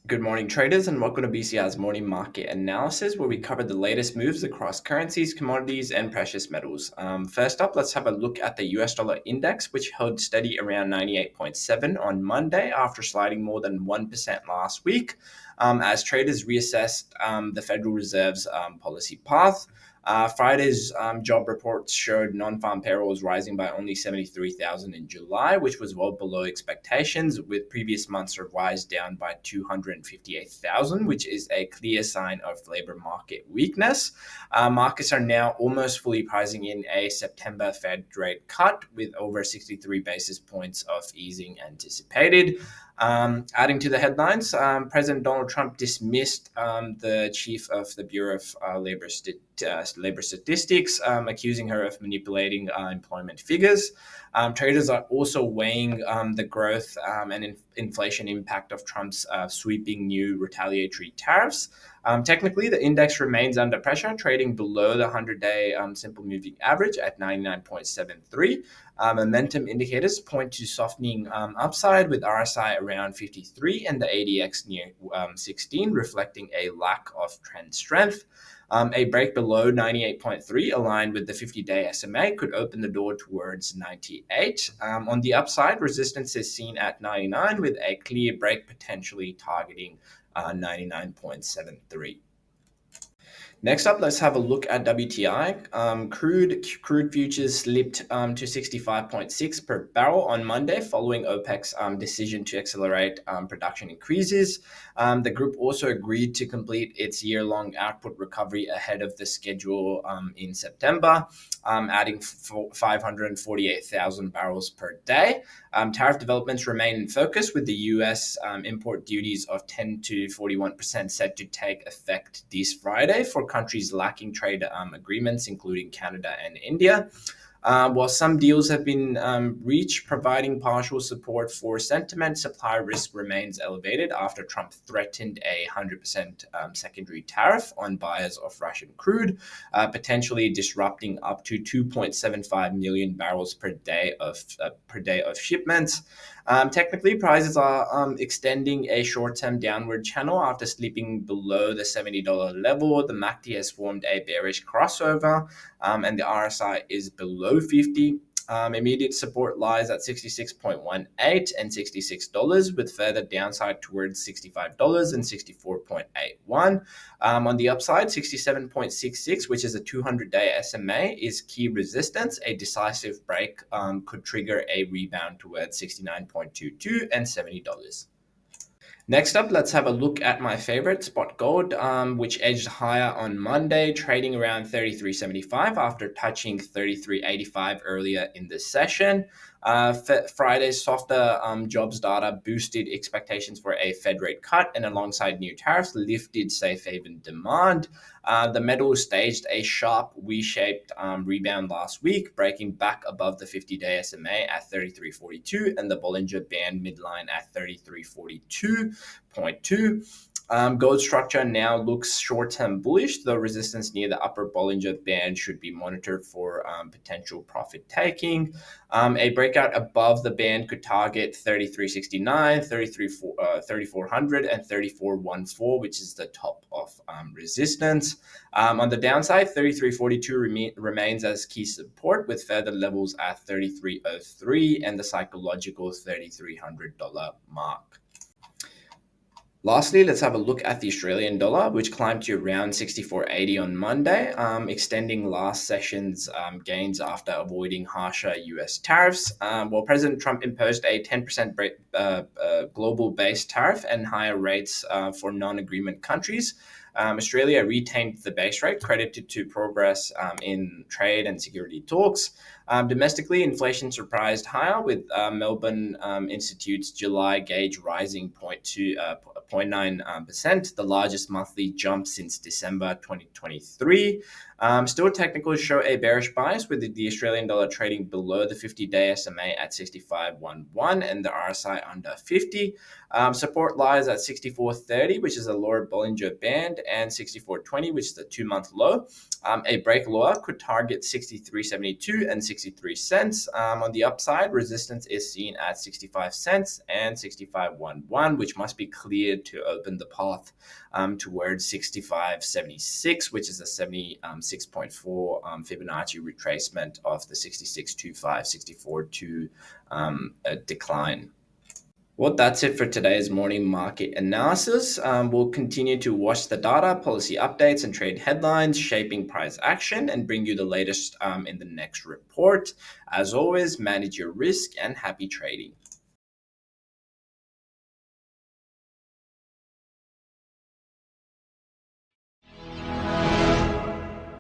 Good morning, traders, and welcome to BCR's morning market analysis, where we cover the latest moves across currencies, commodities, and precious metals. First up, let's have a look at the US dollar index, which held steady around 98.7 on Monday after sliding more than 1% last week, as traders reassessed the Federal Reserve's policy path. Friday's job reports showed non-farm payrolls rising by only 73,000 in July, which was well below expectations, with previous months' rise down by 258,000, which is a clear sign of labor market weakness. Markets are now almost fully pricing in a September Fed rate cut, with over 63 basis points of easing anticipated. Adding to the headlines, President Donald Trump dismissed the chief of the Bureau of Labor Statistics, accusing her of manipulating employment figures. Traders are also weighing the growth and inflation impact of Trump's sweeping new retaliatory tariffs. Technically, the index remains under pressure, trading below the 100-day simple moving average at 99.73. Momentum indicators point to softening upside, with RSI around 53 and the ADX near 16, reflecting a lack of trend strength. A break below 98.3, aligned with the 50-day SMA, could open the door towards 98. On the upside, resistance is seen at 99, with a clear break potentially targeting 99.73. Next up, let's have a look at WTI. Crude futures slipped to 65.6 per barrel on Monday following OPEC's decision to accelerate production increases. The group also agreed to complete its year-long output recovery ahead of the schedule in September, adding 548,000 barrels per day. Tariff developments remain in focus, with the US import duties of 10 to 41% set to take effect this Friday for countries lacking trade agreements, including Canada and India. While some deals have been reached, providing partial support for sentiment, supply risk remains elevated after Trump threatened a 100% secondary tariff on buyers of Russian crude, potentially disrupting up to 2.75 million barrels per day of shipments. Technically, prices are extending a short-term downward channel after slipping below the $70 level. The MACD has formed a bearish crossover, and the RSI is below 50. Immediate support lies at 66.18 and $66, with further downside towards $65 and 64.81. On the upside, 67.66, which is a 200-day SMA, is key resistance. A decisive break could trigger a rebound towards 69.22 and $70. Next up, let's have a look at my favorite, spot gold, which edged higher on Monday, trading around 33.75 after touching 33.85 earlier in the session. Friday's softer jobs data boosted expectations for a Fed rate cut, and alongside new tariffs, lifted safe haven demand. The metal staged a sharp V-shaped rebound last week, breaking back above the 50-day SMA at 33.42 and the Bollinger Band midline at 33.42.2. Gold structure now looks short-term bullish, though resistance near the upper Bollinger Band should be monitored for potential profit taking. A breakout above the band could target 33.69, 3400, and 34.14, which is the top of resistance. On the downside, 33.42 remains as key support, with further levels at 33.03 and the psychological $3,300 mark. Lastly, let's have a look at the Australian dollar, which climbed to around 64.80 on Monday, extending last session's gains after avoiding harsher US tariffs. While President Trump imposed a 10% global base tariff and higher rates for non-agreement countries, Australia retained the base rate, credited to progress in trade and security talks. Domestically, inflation surprised higher, with Melbourne Institute's July gauge rising 0.9%, the largest monthly jump since December 2023. Still, technicals show a bearish bias, with the Australian dollar trading below the 50-day SMA at 65.11 and the RSI under 50. Support lies at 64.30, which is a lower Bollinger Band, and 64.20, which is the 2-month low. A break lower could target 63.72 and 63 cents. On the upside, resistance is seen at 65 cents and 65.11, which must be cleared needed to open the path towards 65.76, which is a 76.4 Fibonacci retracement of the 66.25, 64.2 decline. Well, that's it for today's morning market analysis. We'll continue to watch the data, policy updates, and trade headlines shaping price action and bring you the latest in the next report. As always, manage your risk and happy trading.